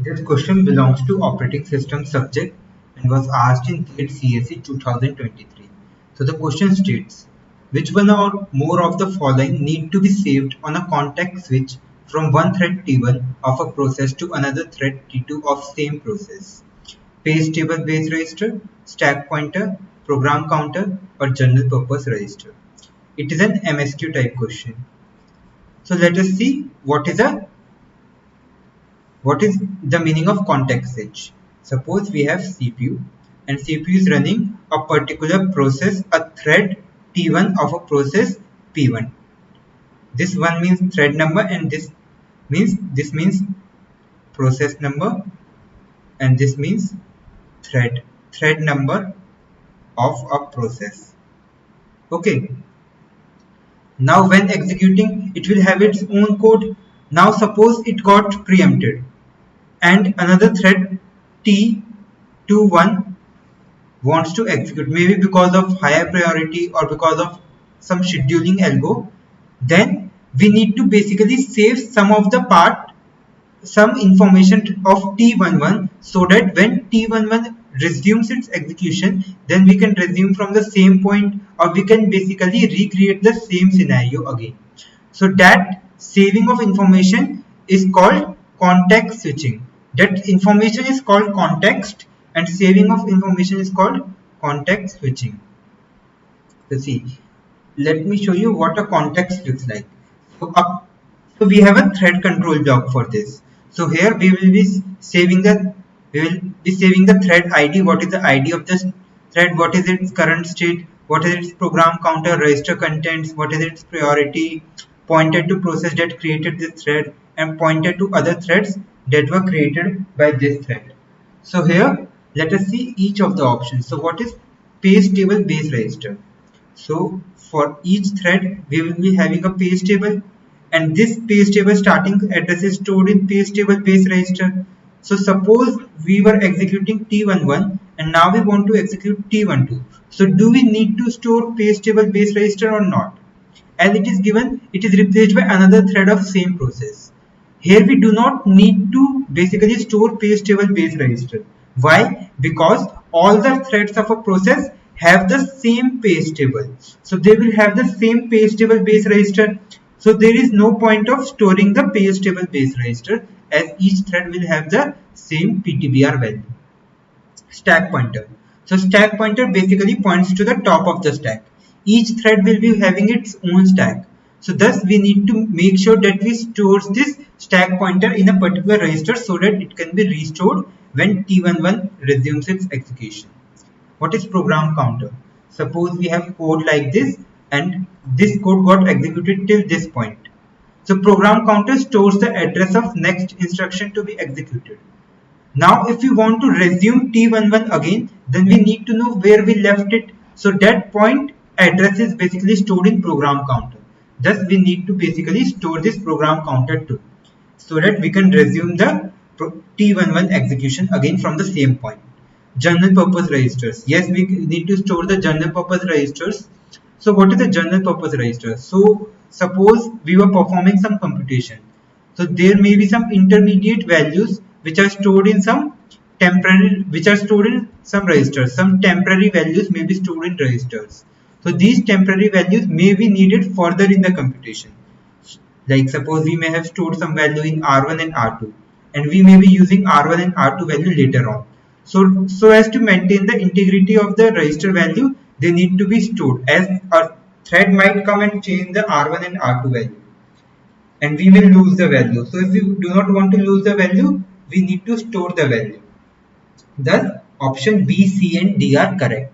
This question belongs to operating system subject and was asked in GATE CSE 2023. So the question states, which one or more of the following need to be saved on a context switch from one thread T1 of a process to another thread T2 of same process? Page table base register, stack pointer, program counter, or general purpose register. It is an MSQ type question. So let us see what is the meaning of context switch. Suppose we have CPU and CPU is running a particular process, a thread T1 of a process P1. This one means thread number and this means process number, and this means thread number of a process. Okay. Now when executing, it will have its own code. Now suppose it got preempted and another thread T21 wants to execute, maybe because of higher priority or because of some scheduling algo, then we need to basically save some information of T11 so that when T11 resumes its execution, then we can resume from the same point, or we can basically recreate the same scenario again. So that saving of information is called context switching. That information is called context and saving of information is called context switching. Let's see. Let me show you what a context looks like. So we have a thread control block for this. So here we will be saving the thread ID. What is the ID of this thread? What is its current state? What is its program counter, register contents? What is its priority? Pointed to process that created this thread and pointed to other threads that were created by this thread. So here let us see each of the options. So what is page table base register? So for each thread we will be having a page table, and this page table starting address is stored in page table base register. So suppose we were executing T11 and now we want to execute T12. So do we need to store page table base register or not? As it is given, it is replaced by another thread of same process. Here we do not need to basically store page table base register. Why? Because all the threads of a process have the same page table. So they will have the same page table base register. So there is no point of storing the page table base register, as each thread will have the same PTBR value. Stack pointer. So stack pointer basically points to the top of the stack. Each thread will be having its own stack. So thus we need to make sure that we store this stack pointer in a particular register so that it can be restored when T11 resumes its execution. What is program counter? Suppose we have code like this and this code got executed till this point. So program counter stores the address of next instruction to be executed. Now if we want to resume T11 again, then we need to know where we left it. So that point address is basically stored in program counter. Thus we need to basically store this program counter too, so that we can resume the T11 execution again from the same point. General purpose registers. Yes, we need to store the general purpose registers. So what is the general purpose register? So suppose we were performing some computation. So there may be some intermediate values which are stored in some registers. Some temporary values may be stored in registers. So these temporary values may be needed further in the computation. Like suppose we may have stored some value in R1 and R2, and we may be using R1 and R2 value later on. So as to maintain the integrity of the register value, they need to be stored, as a thread might come and change the R1 and R2 value, and we will lose the value. So if we do not want to lose the value, we need to store the value. Thus option B, C and D are correct.